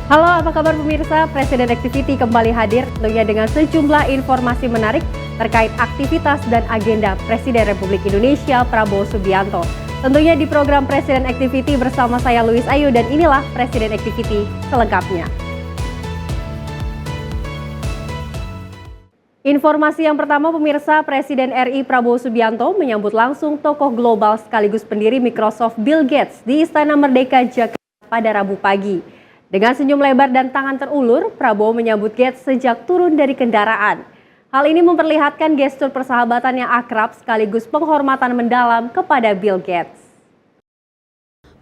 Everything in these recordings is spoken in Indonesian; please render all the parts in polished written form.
Halo, apa kabar pemirsa? Presiden Activity kembali hadir tentunya dengan sejumlah informasi menarik terkait aktivitas dan agenda Presiden Republik Indonesia Prabowo Subianto. Tentunya di program Presiden Activity bersama saya Luis Ayu dan inilah Presiden Activity selengkapnya. Informasi yang pertama pemirsa, Presiden RI Prabowo Subianto menyambut langsung tokoh global sekaligus pendiri Microsoft Bill Gates di Istana Merdeka Jakarta pada Rabu pagi. Dengan senyum lebar dan tangan terulur, Prabowo menyambut Gates sejak turun dari kendaraan. Hal ini memperlihatkan gestur persahabatan yang akrab sekaligus penghormatan mendalam kepada Bill Gates.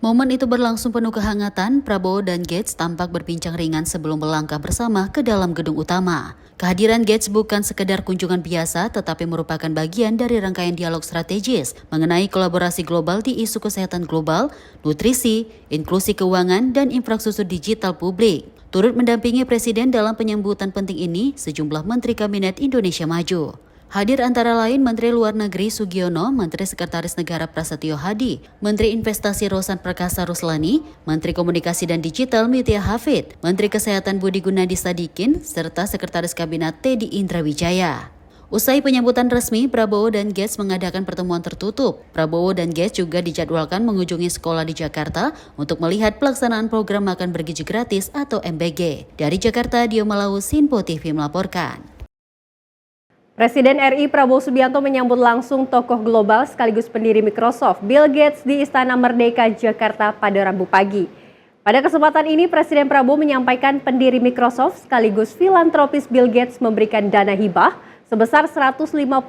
Momen itu berlangsung penuh kehangatan. Prabowo dan Gates tampak berbincang ringan sebelum melangkah bersama ke dalam gedung utama. Kehadiran Gates bukan sekedar kunjungan biasa, tetapi merupakan bagian dari rangkaian dialog strategis mengenai kolaborasi global di isu kesehatan global, nutrisi, inklusi keuangan, dan infrastruktur digital publik. Turut mendampingi Presiden dalam penyambutan penting ini, sejumlah Menteri Kabinet Indonesia Maju. Hadir antara lain Menteri Luar Negeri Sugiono, Menteri Sekretaris Negara Prasetyo Hadi, Menteri Investasi Rosan Perkasa Ruslani, Menteri Komunikasi dan Digital Mutia Hafid, Menteri Kesehatan Budi Gunadi Sadikin, serta Sekretaris Kabinet Teddy Indrawijaya. Usai penyambutan resmi, Prabowo dan Gates mengadakan pertemuan tertutup. Prabowo dan Gates juga dijadwalkan mengunjungi sekolah di Jakarta untuk melihat pelaksanaan program makan bergizi gratis atau MBG. Dari Jakarta, Dio Malau, Sinpo TV melaporkan. Presiden RI Prabowo Subianto menyambut langsung tokoh global sekaligus pendiri Microsoft Bill Gates di Istana Merdeka Jakarta pada Rabu pagi. Pada kesempatan ini Presiden Prabowo menyampaikan pendiri Microsoft sekaligus filantropis Bill Gates memberikan dana hibah sebesar 159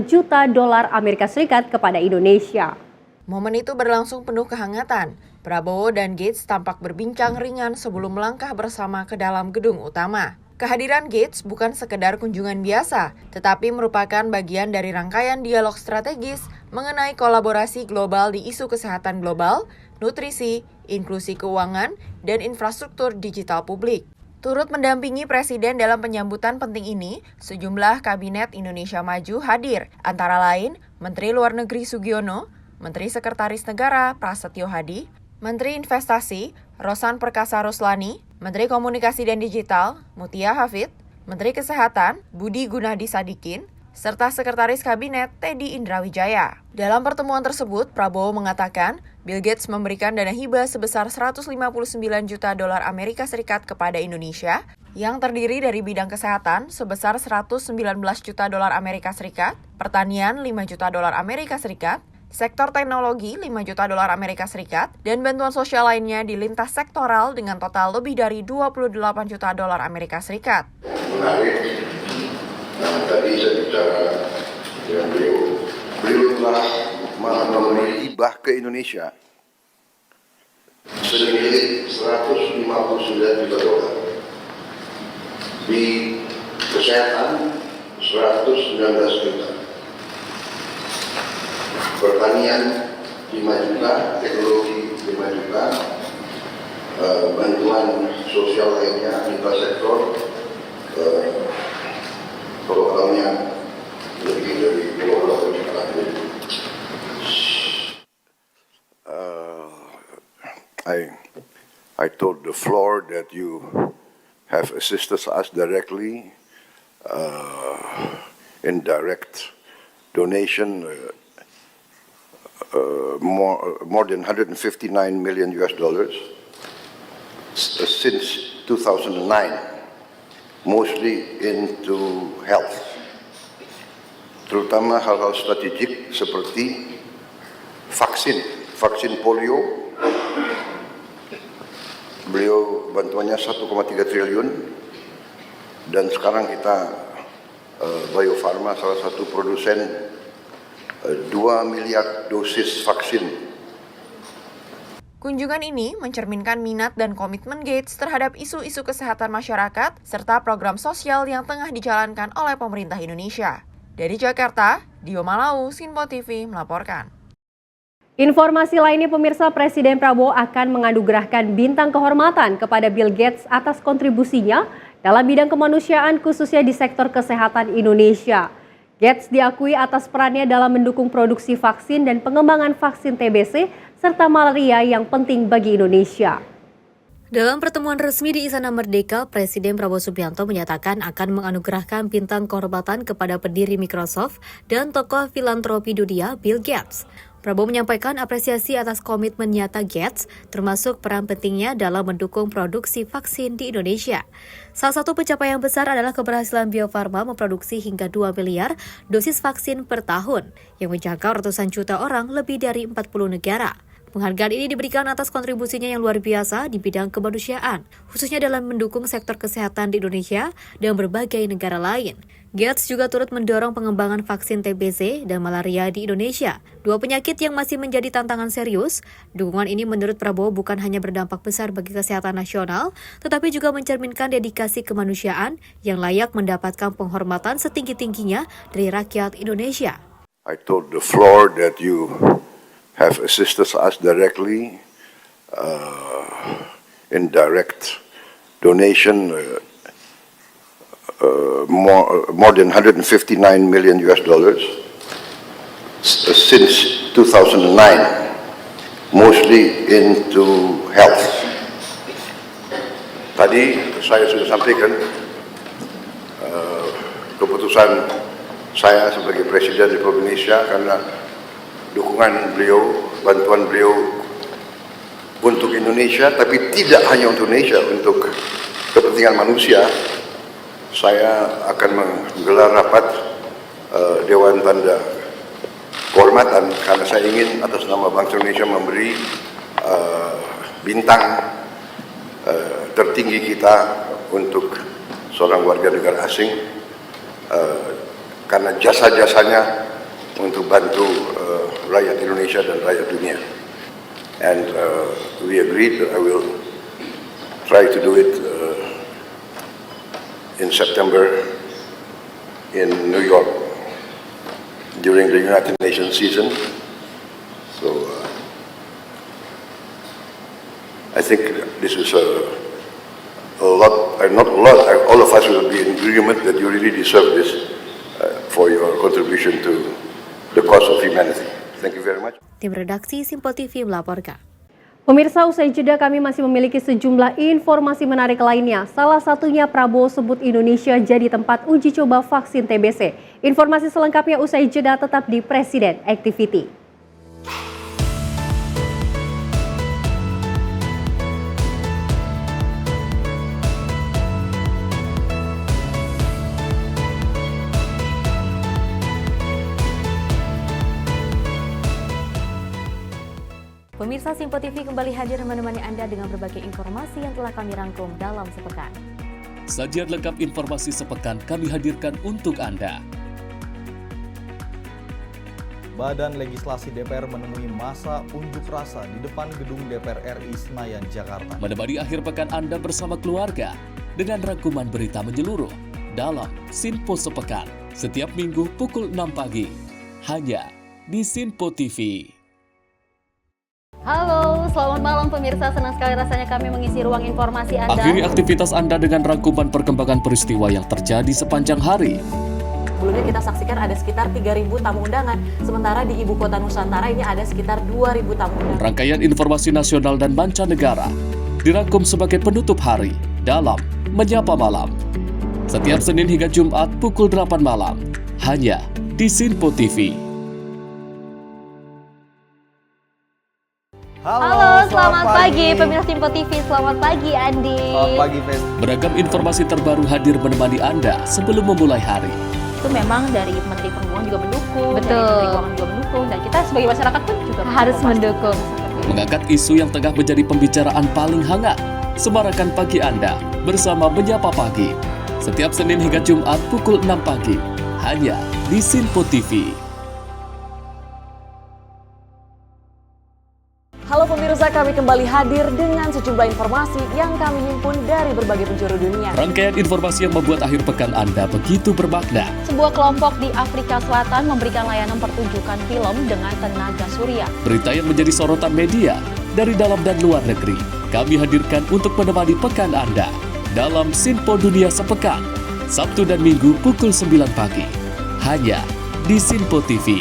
juta dolar Amerika Serikat kepada Indonesia. Momen itu berlangsung penuh kehangatan. Prabowo dan Gates tampak berbincang ringan sebelum melangkah bersama ke dalam gedung utama. Kehadiran Gates bukan sekedar kunjungan biasa, tetapi merupakan bagian dari rangkaian dialog strategis mengenai kolaborasi global di isu kesehatan global, nutrisi, inklusi keuangan, dan infrastruktur digital publik. Turut mendampingi Presiden dalam penyambutan penting ini, sejumlah Kabinet Indonesia Maju hadir, antara lain Menteri Luar Negeri Sugiono, Menteri Sekretaris Negara Prasetyo Hadi, Menteri Investasi Rosan Perkasa Ruslani, Menteri Komunikasi dan Digital Mutia Hafid, Menteri Kesehatan Budi Gunadi Sadikin, serta Sekretaris Kabinet Teddy Indrawijaya. Dalam pertemuan tersebut, Prabowo mengatakan Bill Gates memberikan dana hibah sebesar 159 juta dolar Amerika Serikat kepada Indonesia, yang terdiri dari bidang kesehatan sebesar 119 juta dolar Amerika Serikat, pertanian 5 juta dolar Amerika Serikat, sektor teknologi 5 juta dolar Amerika Serikat, dan bantuan sosial lainnya di lintas sektoral dengan total lebih dari 28 juta dolar Amerika Serikat. Menarik, tadi saya bicara dengan beliau telah memberi hibah ke Indonesia senilai 159 juta dolar. Di kesehatan 119 juta. Pertanian 5 juta, teknologi 5 juta, bantuan sosial lainnya, infrastruktur, programnya lebih dari 20 juta. I told the floor that you have assisted us directly in direct donation. More than 159 million US dollars since 2009, mostly into health, terutama hal-hal strategik seperti vaksin polio. Beliau bantuannya 1,3 triliun, dan sekarang kita Bio Farma salah satu produsen 2 miliar dosis vaksin. Kunjungan ini mencerminkan minat dan komitmen Gates terhadap isu-isu kesehatan masyarakat serta program sosial yang tengah dijalankan oleh pemerintah Indonesia. Dari Jakarta, Dio Malau, Sinpo TV melaporkan. Informasi lainnya pemirsa, Presiden Prabowo akan menganugerahkan bintang kehormatan kepada Bill Gates atas kontribusinya dalam bidang kemanusiaan khususnya di sektor kesehatan Indonesia. Gates diakui atas perannya dalam mendukung produksi vaksin dan pengembangan vaksin TBC serta malaria yang penting bagi Indonesia. Dalam pertemuan resmi di Istana Merdeka, Presiden Prabowo Subianto menyatakan akan menganugerahkan bintang kehormatan kepada pendiri Microsoft dan tokoh filantropi dunia Bill Gates. Prabowo menyampaikan apresiasi atas komitmen nyata Gates, termasuk peran pentingnya dalam mendukung produksi vaksin di Indonesia. Salah satu pencapaian besar adalah keberhasilan Bio Farma memproduksi hingga 2 miliar dosis vaksin per tahun, yang menjangkau ratusan juta orang lebih dari 40 negara. Penghargaan ini diberikan atas kontribusinya yang luar biasa di bidang kemanusiaan, khususnya dalam mendukung sektor kesehatan di Indonesia dan berbagai negara lain. Gates juga turut mendorong pengembangan vaksin TBC dan malaria di Indonesia, dua penyakit yang masih menjadi tantangan serius. Dukungan ini menurut Prabowo bukan hanya berdampak besar bagi kesehatan nasional, tetapi juga mencerminkan dedikasi kemanusiaan yang layak mendapatkan penghormatan setinggi-tingginya dari rakyat Indonesia. I told the floor that you have assisted us directly in direct donation, more than 159 million US dollars since 2009, mostly into health. Tadi saya sudah sampaikan keputusan saya sebagai Presiden Republik Indonesia karena dukungan beliau, bantuan beliau untuk Indonesia, tapi tidak hanya untuk Indonesia, untuk kepentingan manusia. Saya akan menggelar rapat Dewan Tanda Kehormatan karena saya ingin atas nama bangsa Indonesia memberi bintang tertinggi kita untuk seorang warga negara asing karena jasa-jasanya untuk bantu rakyat Indonesia dan rakyat dunia. And we agreed that I will try to do it in September in New York during the United Nations season. So I think this is a lot, not a lot, all of us will be in agreement that you really deserve this for your contribution to the cause of humanity. Thank you very much. Tim redaksi Simpo TV melaporkan. Pemirsa, usai jeda kami masih memiliki sejumlah informasi menarik lainnya. Salah satunya Prabowo sebut Indonesia jadi tempat uji coba vaksin TBC. Informasi selengkapnya usai jeda, tetap di Presiden Activity. Pemirsa, Simpo TV kembali hadir menemani Anda dengan berbagai informasi yang telah kami rangkum dalam sepekan. Sajian lengkap informasi sepekan kami hadirkan untuk Anda. Badan Legislasi DPR menemui masa unjuk rasa di depan gedung DPR RI Senayan, Jakarta. Menemani akhir pekan Anda bersama keluarga dengan rangkuman berita menyeluruh dalam Simpo Sepekan setiap minggu pukul 6 pagi hanya di Simpo TV. Halo, selamat malam pemirsa. Senang sekali rasanya kami mengisi ruang informasi Anda. Akhiri aktivitas Anda dengan rangkuman perkembangan peristiwa yang terjadi sepanjang hari. Sebelumnya kita saksikan ada sekitar 3.000 tamu undangan, sementara di Ibu Kota Nusantara ini ada sekitar 2.000 tamu undangan. Rangkaian informasi nasional dan mancanegara dirangkum sebagai penutup hari dalam Menyapa Malam. Setiap Senin hingga Jumat pukul 8 malam, hanya di Simpo TV. Halo, selamat pagi pemirsa Simpo TV. Selamat pagi Andi. Selamat pagi, Fen. Beragam informasi terbaru hadir menemani Anda sebelum memulai hari. Itu memang dari Menteri Perhubungan juga mendukung, Betul. dari Menteri Keuangan juga mendukung, dan kita sebagai masyarakat pun juga Harus mendukung. Mengangkat isu yang tengah menjadi pembicaraan paling hangat. Semarakan pagi Anda bersama Menyapa Pagi. Setiap Senin hingga Jumat pukul 6 pagi, hanya di Simpo TV. Halo pemirsa, kami kembali hadir dengan sejumlah informasi yang kami himpun dari berbagai penjuru dunia. Rangkaian informasi yang membuat akhir pekan Anda begitu bermakna. Sebuah kelompok di Afrika Selatan memberikan layanan pertunjukan film dengan tenaga surya. Berita yang menjadi sorotan media dari dalam dan luar negeri, kami hadirkan untuk menemani pekan Anda dalam Simpo Dunia Sepekan, Sabtu dan Minggu pukul 9 pagi, hanya di Simpo TV.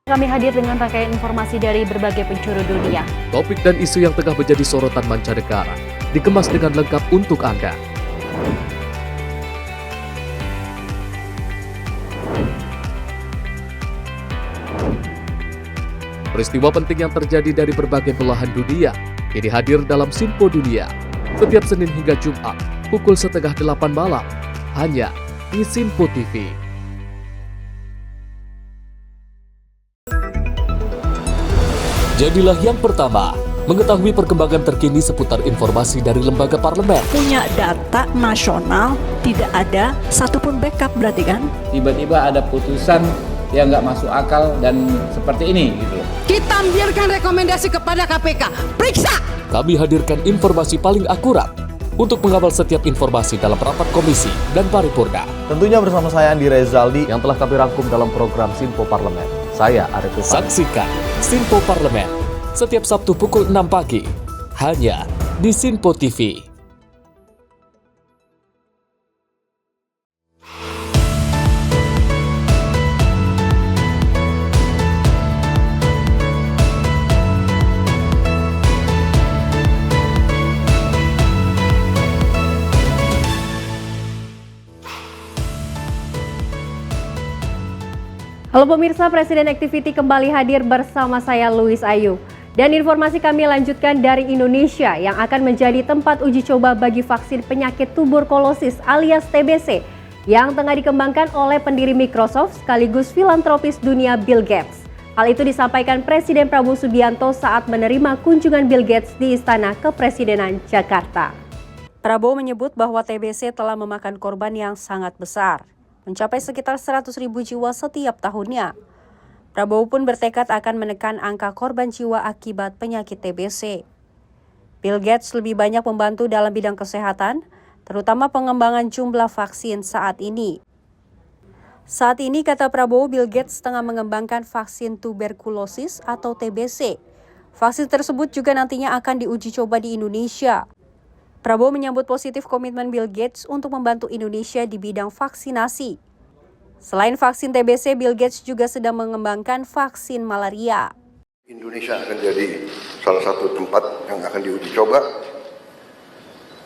Kami hadir dengan rangkaian informasi dari berbagai penjuru dunia. Topik dan isu yang tengah menjadi sorotan mancanegara dikemas dengan lengkap untuk Anda. Peristiwa penting yang terjadi dari berbagai belahan dunia kini hadir dalam Sinpo Dunia setiap Senin hingga Jumat pukul 7:30 malam hanya di Sinpo TV. Jadilah yang pertama mengetahui perkembangan terkini seputar informasi dari lembaga parlemen. Punya data nasional, tidak ada satupun backup berarti kan? Tiba-tiba ada putusan yang nggak masuk akal dan seperti ini gitu. Kita biarkan rekomendasi kepada KPK, periksa! Kami hadirkan informasi paling akurat untuk mengawal setiap informasi dalam rapat komisi dan paripurna. Tentunya bersama saya Andi Rezaldi Yang telah kami rangkum dalam program Sinpo Parlemen. Saya Arif Rifani. Saksikan Sinpo Parlemen setiap Sabtu pukul 6 pagi hanya di Sinpo TV. Halo pemirsa, Presiden Activity kembali hadir bersama saya Louis Ayu. Dan informasi kami lanjutkan dari Indonesia yang akan menjadi tempat uji coba bagi vaksin penyakit tuberkulosis alias TBC yang tengah dikembangkan oleh pendiri Microsoft sekaligus filantropis dunia Bill Gates. Hal itu disampaikan Presiden Prabowo Subianto saat menerima kunjungan Bill Gates di Istana Kepresidenan Jakarta. Prabowo menyebut bahwa TBC telah memakan korban yang sangat besar, mencapai sekitar 100.000 jiwa setiap tahunnya. Prabowo pun bertekad akan menekan angka korban jiwa akibat penyakit TBC. Bill Gates lebih banyak membantu dalam bidang kesehatan, terutama pengembangan jumlah vaksin saat ini. Saat ini, kata Prabowo, Bill Gates tengah mengembangkan vaksin tuberkulosis atau TBC. Vaksin tersebut juga nantinya akan diuji coba di Indonesia. Prabowo menyambut positif komitmen Bill Gates untuk membantu Indonesia di bidang vaksinasi. Selain vaksin TBC, Bill Gates juga sedang mengembangkan vaksin malaria. Indonesia akan jadi salah satu tempat yang akan diuji coba.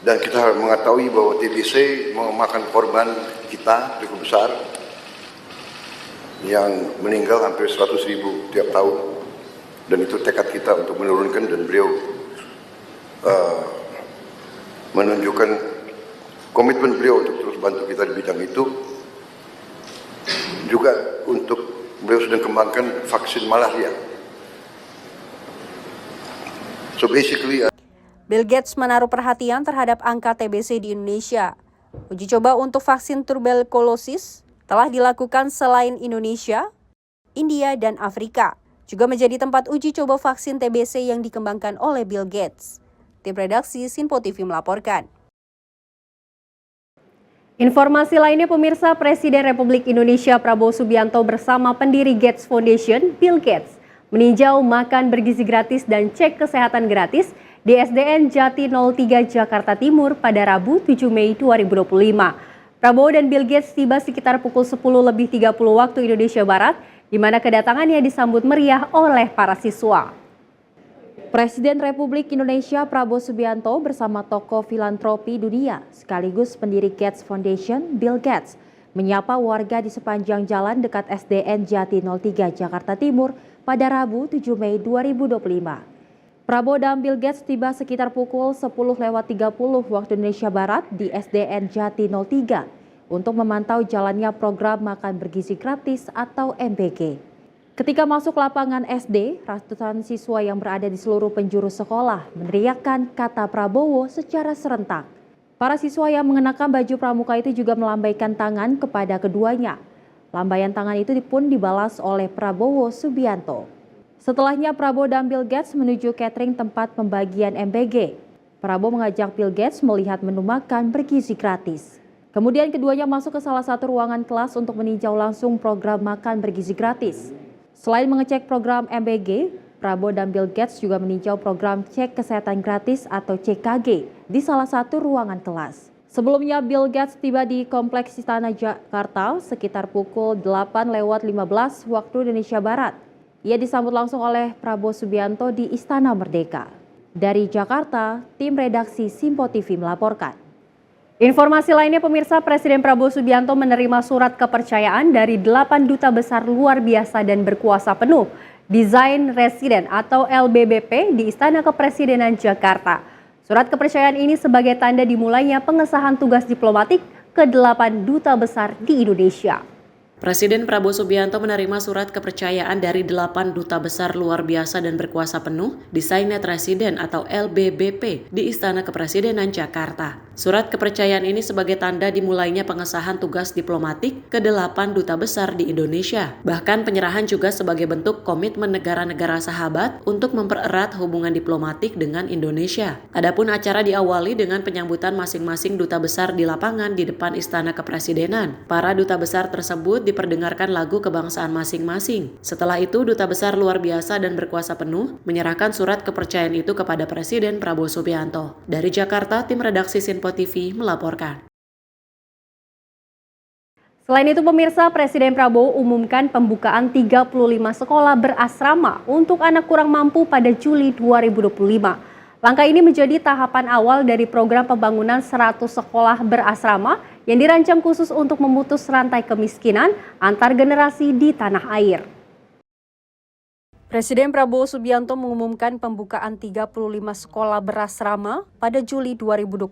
Dan kita mengetahui bahwa TBC memakan korban kita cukup besar, yang meninggal hampir 100.000 tiap tahun. Dan itu tekad kita untuk menurunkan, dan beliau menunjukkan komitmen beliau untuk terus bantu kita di bidang itu. Juga untuk beliau sedang kembangkan vaksin malaria. So basically, Bill Gates menaruh perhatian terhadap angka TBC di Indonesia. Uji coba untuk vaksin tuberkulosis telah dilakukan selain Indonesia, India, dan Afrika. Juga menjadi tempat uji coba vaksin TBC yang dikembangkan oleh Bill Gates. Tim redaksi Sinpo TV melaporkan. Informasi lainnya pemirsa, Presiden Republik Indonesia Prabowo Subianto bersama pendiri Gates Foundation, Bill Gates, meninjau makan bergizi gratis dan cek kesehatan gratis di SDN Jati 03 Jakarta Timur pada Rabu 7 Mei 2025. Prabowo dan Bill Gates tiba sekitar pukul 10:30 waktu Indonesia Barat, di mana kedatangannya disambut meriah oleh para siswa. Presiden Republik Indonesia Prabowo Subianto bersama tokoh filantropi dunia sekaligus pendiri Gates Foundation, Bill Gates, menyapa warga di sepanjang jalan dekat SDN Jati 03 Jakarta Timur pada Rabu 7 Mei 2025. Prabowo dan Bill Gates tiba sekitar pukul 10:30 waktu Indonesia Barat di SDN Jati 03 untuk memantau jalannya program makan bergizi gratis atau MBG. Ketika masuk lapangan SD, ratusan siswa yang berada di seluruh penjuru sekolah meneriakkan kata Prabowo secara serentak. Para siswa yang mengenakan baju pramuka itu juga melambaikan tangan kepada keduanya. Lambaian tangan itu pun dibalas oleh Prabowo Subianto. Setelahnya Prabowo dan Bill Gates menuju catering tempat pembagian MBG. Prabowo mengajak Bill Gates melihat menu makan bergizi gratis. Kemudian keduanya masuk ke salah satu ruangan kelas untuk meninjau langsung program makan bergizi gratis. Selain mengecek program MBG, Prabowo dan Bill Gates juga meninjau program cek kesehatan gratis atau CKG di salah satu ruangan kelas. Sebelumnya Bill Gates tiba di Kompleks Istana Jakarta sekitar pukul 8:15 waktu Indonesia Barat. Ia disambut langsung oleh Prabowo Subianto di Istana Merdeka. Dari Jakarta, tim redaksi Simpo TV melaporkan. Informasi lainnya pemirsa, Presiden Prabowo Subianto menerima surat kepercayaan dari 8 duta besar luar biasa dan berkuasa penuh Desain Residen atau LBBP di Istana Kepresidenan Jakarta. Surat kepercayaan ini sebagai tanda dimulainya pengesahan tugas diplomatik ke-8 duta besar di Indonesia. Presiden Prabowo Subianto menerima surat kepercayaan dari 8 duta besar luar biasa dan berkuasa penuh Designated Resident atau LBBP di Istana Kepresidenan Jakarta. Surat kepercayaan ini sebagai tanda dimulainya pengesahan tugas diplomatik ke-8 duta besar di Indonesia. Bahkan penyerahan juga sebagai bentuk komitmen negara-negara sahabat untuk mempererat hubungan diplomatik dengan Indonesia. Adapun acara diawali dengan penyambutan masing-masing duta besar di lapangan di depan Istana Kepresidenan. Para duta besar tersebut diperdengarkan lagu kebangsaan masing-masing. Setelah itu, duta besar luar biasa dan berkuasa penuh menyerahkan surat kepercayaan itu kepada Presiden Prabowo Subianto. Dari Jakarta, tim redaksi Simpo TV melaporkan. Selain itu pemirsa, Presiden Prabowo umumkan pembukaan 35 sekolah berasrama untuk anak kurang mampu pada Juli 2025. Langkah ini menjadi tahapan awal dari program pembangunan 100 sekolah berasrama yang dirancang khusus untuk memutus rantai kemiskinan antar generasi di tanah air. Presiden Prabowo Subianto mengumumkan pembukaan 35 sekolah berasrama pada Juli 2025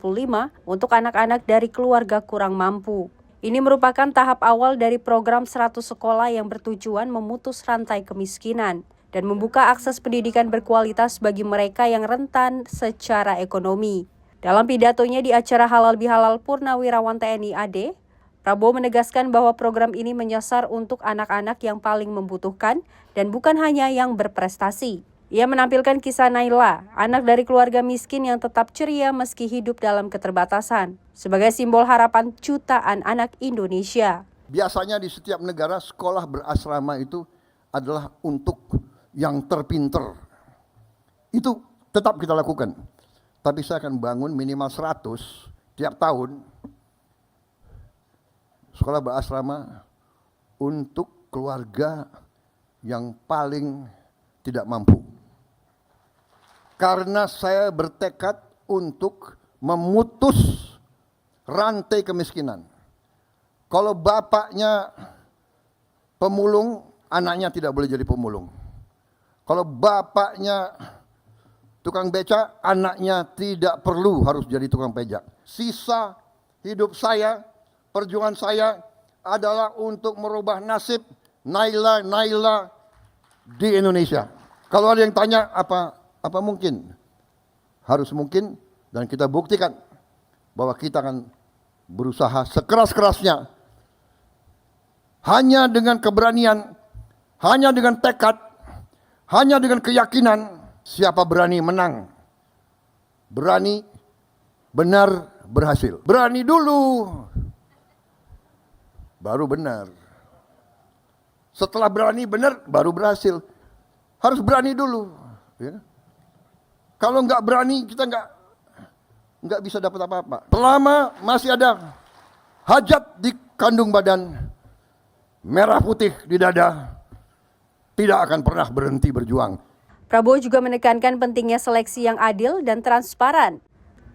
untuk anak-anak dari keluarga kurang mampu. Ini merupakan tahap awal dari program 100 sekolah yang bertujuan memutus rantai kemiskinan dan membuka akses pendidikan berkualitas bagi mereka yang rentan secara ekonomi. Dalam pidatonya di acara Halal Bihalal Purnawirawan TNI AD, Prabowo menegaskan bahwa program ini menyasar untuk anak-anak yang paling membutuhkan dan bukan hanya yang berprestasi. Ia menampilkan kisah Naila, anak dari keluarga miskin yang tetap ceria meski hidup dalam keterbatasan, sebagai simbol harapan jutaan anak Indonesia. Biasanya di setiap negara sekolah berasrama itu adalah untuk yang terpinter. Itu tetap kita lakukan. Tapi saya akan bangun minimal 100 tiap tahun sekolah berasrama untuk keluarga yang paling tidak mampu. Karena saya bertekad untuk memutus rantai kemiskinan. Kalau bapaknya pemulung, anaknya tidak boleh jadi pemulung. Kalau bapaknya tukang becak, anaknya tidak perlu harus jadi tukang becak. Sisa hidup saya, perjuangan saya adalah untuk merubah nasib Naila di Indonesia. Kalau ada yang tanya apa mungkin? Harus mungkin, dan kita buktikan bahwa kita akan berusaha sekeras-kerasnya. Hanya dengan keberanian, hanya dengan tekad, hanya dengan keyakinan, siapa berani menang, berani benar berhasil. Berani dulu, baru benar. Setelah berani benar, baru berhasil. Harus berani dulu. Ya. Kalau nggak berani, kita nggak bisa dapat apa-apa. Selama masih ada hajat di kandung badan, merah putih di dada, tidak akan pernah berhenti berjuang. Prabowo juga menekankan pentingnya seleksi yang adil dan transparan.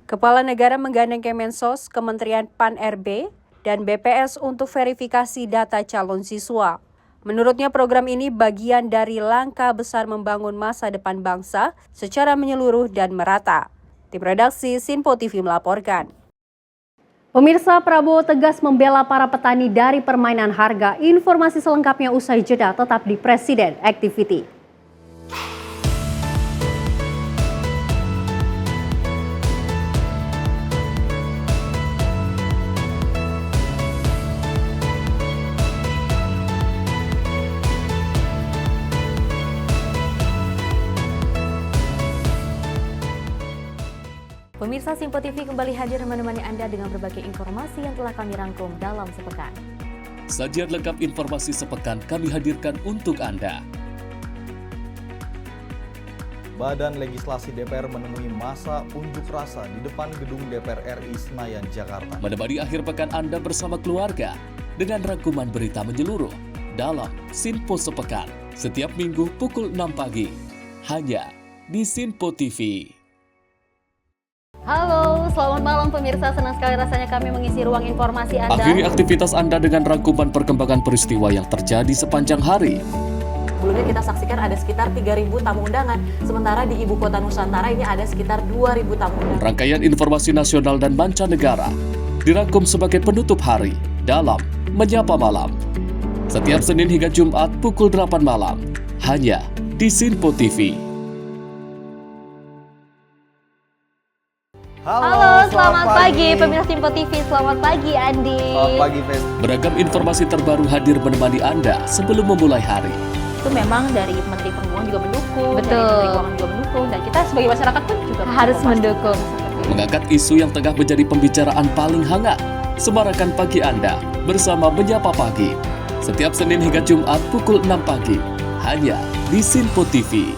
Kepala Negara menggandeng Kemensos, Kementerian Pan-RB, dan BPS untuk verifikasi data calon siswa. Menurutnya program ini bagian dari langkah besar membangun masa depan bangsa secara menyeluruh dan merata. Tim redaksi Simpo TV melaporkan. Pemirsa, Prabowo tegas membela para petani dari permainan harga. Informasi selengkapnya usai jeda, tetap di Presiden Activity. Pemirsa, Simpo TV kembali hadir menemani Anda dengan berbagai informasi yang telah kami rangkum dalam sepekan. Sajian lengkap informasi sepekan kami hadirkan untuk Anda. Badan Legislasi DPR menemui masa unjuk rasa di depan gedung DPR RI Senayan, Jakarta. Menemani akhir pekan Anda bersama keluarga dengan rangkuman berita menyeluruh dalam Simpo Sepekan. setiap minggu pukul 6 pagi, hanya di Sinpo TV. Halo, selamat malam pemirsa. Senang sekali rasanya kami mengisi ruang informasi Anda. Akhiri aktivitas Anda dengan rangkuman perkembangan peristiwa yang terjadi sepanjang hari. Sebelumnya kita saksikan ada sekitar 3.000 tamu undangan, sementara di Ibu Kota Nusantara ini ada sekitar 2.000 tamu undangan. Rangkaian informasi nasional dan mancanegara dirangkum sebagai penutup hari dalam Menyapa Malam. Setiap Senin hingga Jumat pukul 8 malam, hanya di Sinpo TV. Halo, selamat pagi pemirsa Sinpo TV. Selamat pagi Andi. Selamat pagi, Fen. Beragam informasi terbaru hadir menemani Anda sebelum memulai hari. Itu memang dari Menteri Perhubungan juga mendukung, Betul. dari Menteri Keuangan juga mendukung, dan kita sebagai masyarakat pun juga Harus mendukung. Mengangkat isu yang tengah menjadi pembicaraan paling hangat. Semarakan pagi Anda bersama Menyapa Pagi. Setiap Senin hingga Jumat pukul 6 pagi, hanya di Sinpo TV.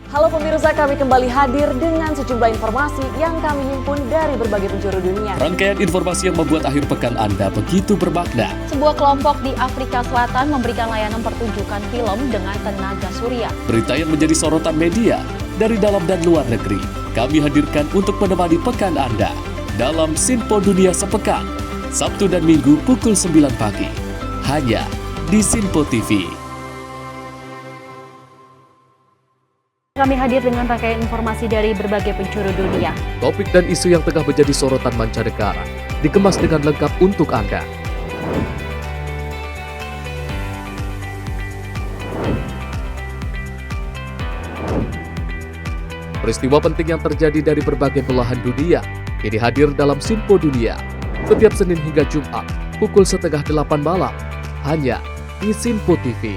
Halo pemirsa, kami kembali hadir dengan sejumlah informasi yang kami himpun dari berbagai penjuru dunia. Rangkaian informasi yang membuat akhir pekan Anda begitu bermakna. Sebuah kelompok di Afrika Selatan memberikan layanan pertunjukan film dengan tenaga surya. Berita yang menjadi sorotan media dari dalam dan luar negeri, kami hadirkan untuk menemani pekan Anda dalam Sinpo Dunia Sepekan, Sabtu dan Minggu pukul 9 pagi, hanya di Sinpo TV. Kami hadir dengan rangkaian informasi dari berbagai penjuru dunia. Topik dan isu yang tengah menjadi sorotan mancanegara dikemas dengan lengkap untuk Anda. Peristiwa penting yang terjadi dari berbagai belahan dunia kini hadir dalam Sinpo Dunia setiap Senin hingga Jumat pukul 7:30 malam, hanya di Sinpo TV.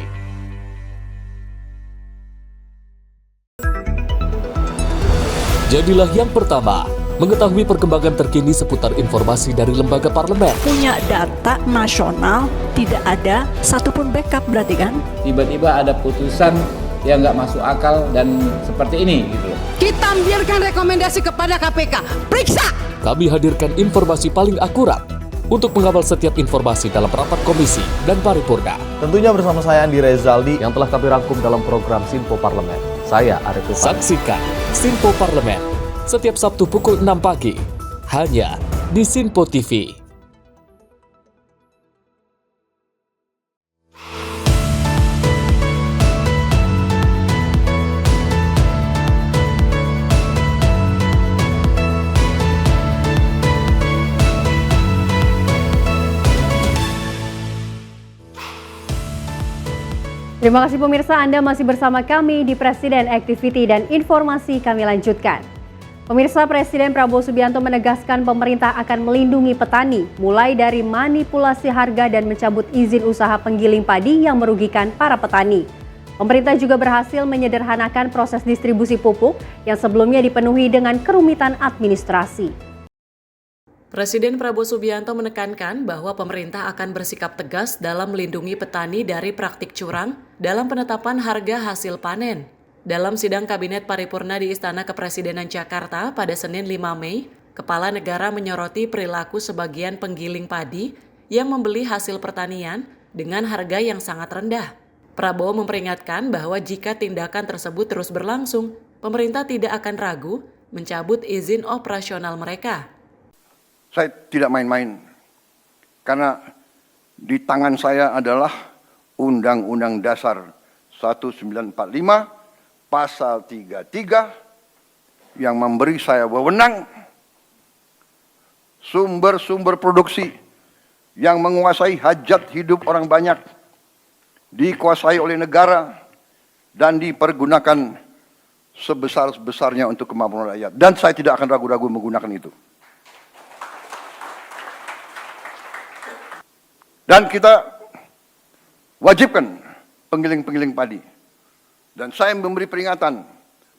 Jadilah yang pertama mengetahui perkembangan terkini seputar informasi dari lembaga parlemen. Punya data nasional, tidak ada satupun backup berarti kan? Tiba-tiba ada putusan yang nggak masuk akal dan seperti ini gitu. Kita biarkan rekomendasi kepada KPK. Periksa! Kami hadirkan informasi paling akurat untuk mengawal setiap informasi dalam rapat komisi dan paripurna. Tentunya bersama saya Andi Rezaldi yang telah kami rangkum dalam program Sinpo Parlemen. Saya Arif Rifani. Saksikan Sinpo Parlemen setiap Sabtu pukul 6 pagi, hanya di Sinpo TV. Terima kasih pemirsa, Anda masih bersama kami di Presiden Activity dan informasi kami lanjutkan. Pemirsa, Presiden Prabowo Subianto menegaskan pemerintah akan melindungi petani, mulai dari manipulasi harga dan mencabut izin usaha penggiling padi yang merugikan para petani. Pemerintah juga berhasil menyederhanakan proses distribusi pupuk yang sebelumnya dipenuhi dengan kerumitan administrasi. Presiden Prabowo Subianto menekankan bahwa pemerintah akan bersikap tegas dalam melindungi petani dari praktik curang dalam penetapan harga hasil panen. Dalam sidang Kabinet Paripurna di Istana Kepresidenan Jakarta pada Senin 5 Mei, Kepala Negara menyoroti perilaku sebagian penggiling padi yang membeli hasil pertanian dengan harga yang sangat rendah. Prabowo memperingatkan bahwa jika tindakan tersebut terus berlangsung, pemerintah tidak akan ragu mencabut izin operasional mereka. Saya tidak main-main, karena di tangan saya adalah Undang-Undang Dasar 1945, Pasal 33, yang memberi saya wewenang sumber-sumber produksi yang menguasai hajat hidup orang banyak, dikuasai oleh negara, dan dipergunakan sebesar-besarnya untuk kemampuan rakyat. Dan saya tidak akan ragu-ragu menggunakan itu. Dan kita wajibkan penggiling-penggiling padi. Dan saya memberi peringatan,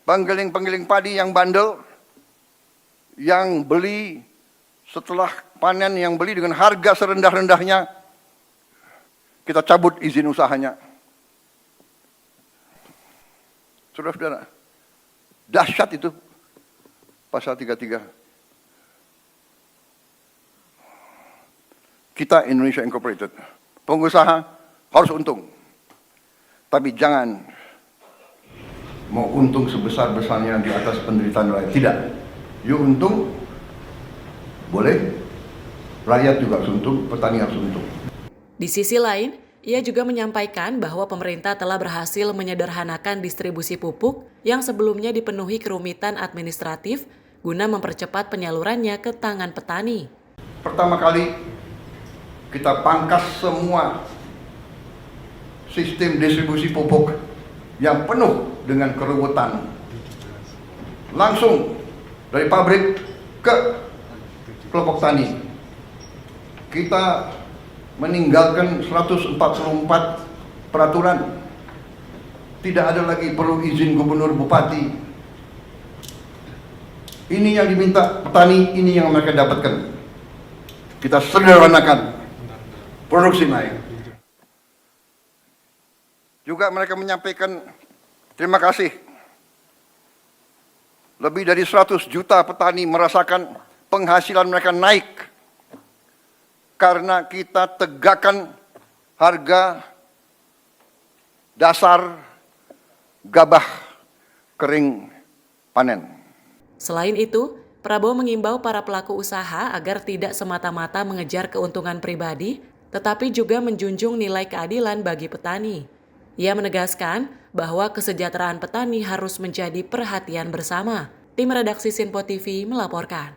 penggiling-penggiling padi yang bandel, yang beli setelah panen, yang beli dengan harga serendah-rendahnya, kita cabut izin usahanya. Saudara-saudara, dahsyat itu pasal 33. Kita Indonesia Incorporated pengusaha harus untung. Tapi jangan mau untung sebesar-besarnya di atas penderitaan rakyat. Tidak. You untung, boleh. Rakyat juga harus untung, petani harus untung. Di sisi lain, ia juga menyampaikan bahwa pemerintah telah berhasil menyederhanakan distribusi pupuk yang sebelumnya dipenuhi kerumitan administratif guna mempercepat penyalurannya ke tangan petani. Pertama kali kita pangkas semua sistem distribusi pupuk yang penuh dengan keruwetan. Langsung dari pabrik ke kelompok tani. Kita meninggalkan 144 peraturan. Tidak ada lagi perlu izin gubernur bupati. Ini yang diminta petani, ini yang mereka dapatkan. Kita sederhanakan, produksi naik. Juga mereka menyampaikan terima kasih. Lebih dari 100 juta petani merasakan penghasilan mereka naik karena kita tegakkan harga dasar gabah kering panen. Selain itu, Prabowo mengimbau para pelaku usaha agar tidak semata-mata mengejar keuntungan pribadi, tetapi juga menjunjung nilai keadilan bagi petani. Ia menegaskan bahwa kesejahteraan petani harus menjadi perhatian bersama. Tim redaksi Sinpo TV melaporkan.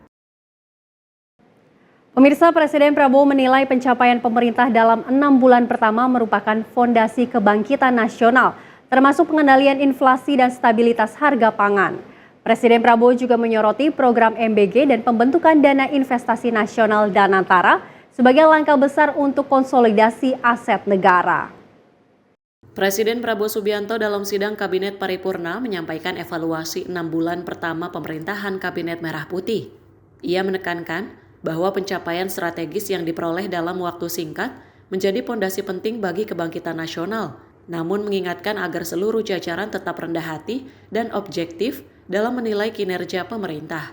Pemirsa, Presiden Prabowo menilai pencapaian pemerintah dalam 6 bulan pertama merupakan fondasi kebangkitan nasional, termasuk pengendalian inflasi dan stabilitas harga pangan. Presiden Prabowo juga menyoroti program MBG dan pembentukan Dana Investasi Nasional Danantara sebagai langkah besar untuk konsolidasi aset negara. Presiden Prabowo Subianto dalam sidang Kabinet Paripurna menyampaikan evaluasi 6 bulan pertama pemerintahan Kabinet Merah Putih. Ia menekankan bahwa pencapaian strategis yang diperoleh dalam waktu singkat menjadi pondasi penting bagi kebangkitan nasional, namun mengingatkan agar seluruh jajaran tetap rendah hati dan objektif dalam menilai kinerja pemerintah.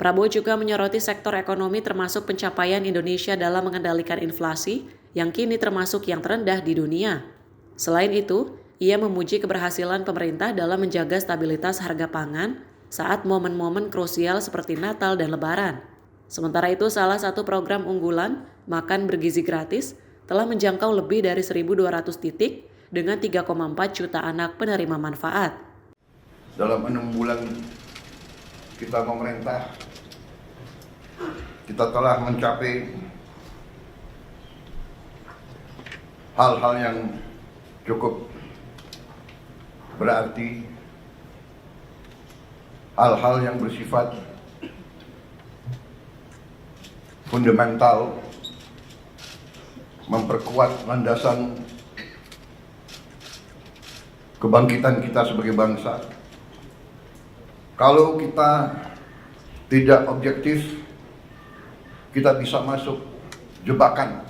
Prabowo juga menyoroti sektor ekonomi termasuk pencapaian Indonesia dalam mengendalikan inflasi yang kini termasuk yang terendah di dunia. Selain itu, ia memuji keberhasilan pemerintah dalam menjaga stabilitas harga pangan saat momen-momen krusial seperti Natal dan Lebaran. Sementara itu, salah satu program unggulan, Makan Bergizi Gratis, telah menjangkau lebih dari 1.200 titik dengan 3,4 juta anak penerima manfaat. Dalam 6 bulan kita pemerintah, kita telah mencapai hal-hal yang cukup berarti, hal-hal yang bersifat fundamental, memperkuat landasan kebangkitan kita sebagai bangsa. Kalau kita tidak objektif, kita bisa masuk jebakan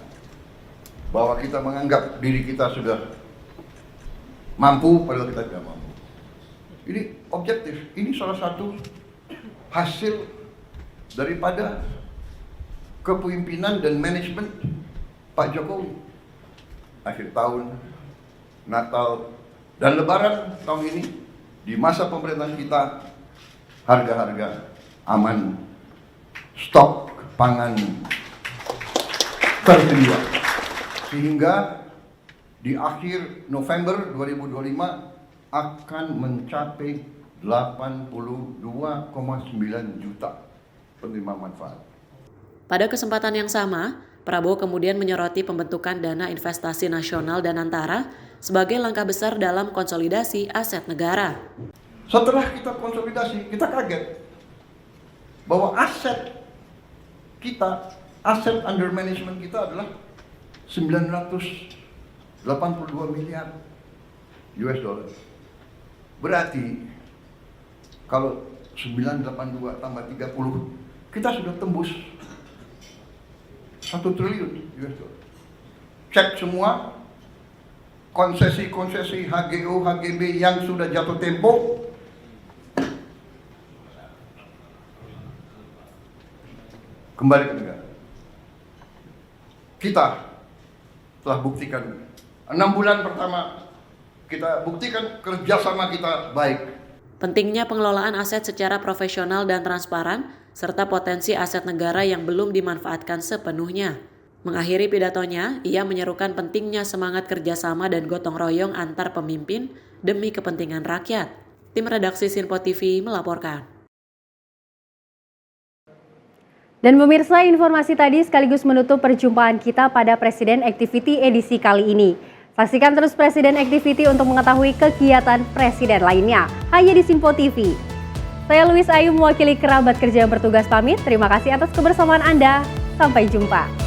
bahwa kita menganggap diri kita sudah mampu padahal kita tidak mampu. Ini objektif, ini salah satu hasil daripada kepemimpinan dan manajemen Pak Jokowi. Akhir tahun, Natal, dan Lebaran tahun ini, di masa pemerintahan kita, harga-harga aman, stok pangan tersedia. Sehingga di akhir November 2025 akan mencapai 82,9 juta penerima manfaat. Pada kesempatan yang sama, Prabowo kemudian menyoroti pembentukan Dana Investasi Nasional Danantara sebagai langkah besar dalam konsolidasi aset negara. Setelah kita konsolidasi, kita kaget bahwa aset kita, aset under management kita adalah 982 miliar US dollar. Berarti kalau 982 tambah 30, kita sudah tembus 1 triliun US dollar. Cek semua konsesi-konsesi HGO, HGB yang sudah jatuh tempo, kembali ke negara. Kita telah buktikan 6 bulan pertama kita buktikan kerjasama kita baik. Pentingnya pengelolaan aset secara profesional dan transparan, serta potensi aset negara yang belum dimanfaatkan sepenuhnya. Mengakhiri pidatonya, ia menyerukan pentingnya semangat kerjasama dan gotong royong antar pemimpin demi kepentingan rakyat. Tim redaksi Sinpo TV melaporkan. Dan pemirsa, informasi tadi sekaligus menutup perjumpaan kita pada Presiden Activity edisi kali ini. Saksikan terus Presiden Activity untuk mengetahui kegiatan Presiden lainnya, hanya di Sinpo TV. Saya Louis Ayu mewakili kerabat kerja yang bertugas pamit. Terima kasih atas kebersamaan Anda. Sampai jumpa.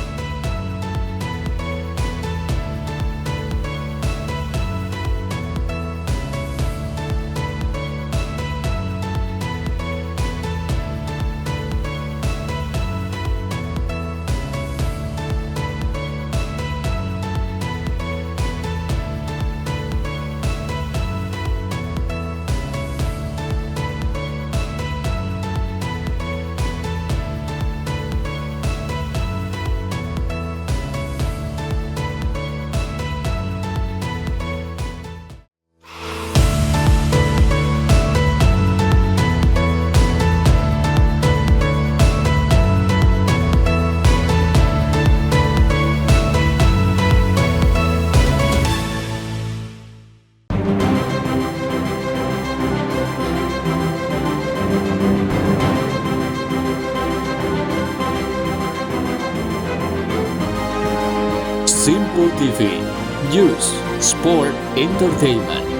Sinpo TV, News, Sport, Entertainment.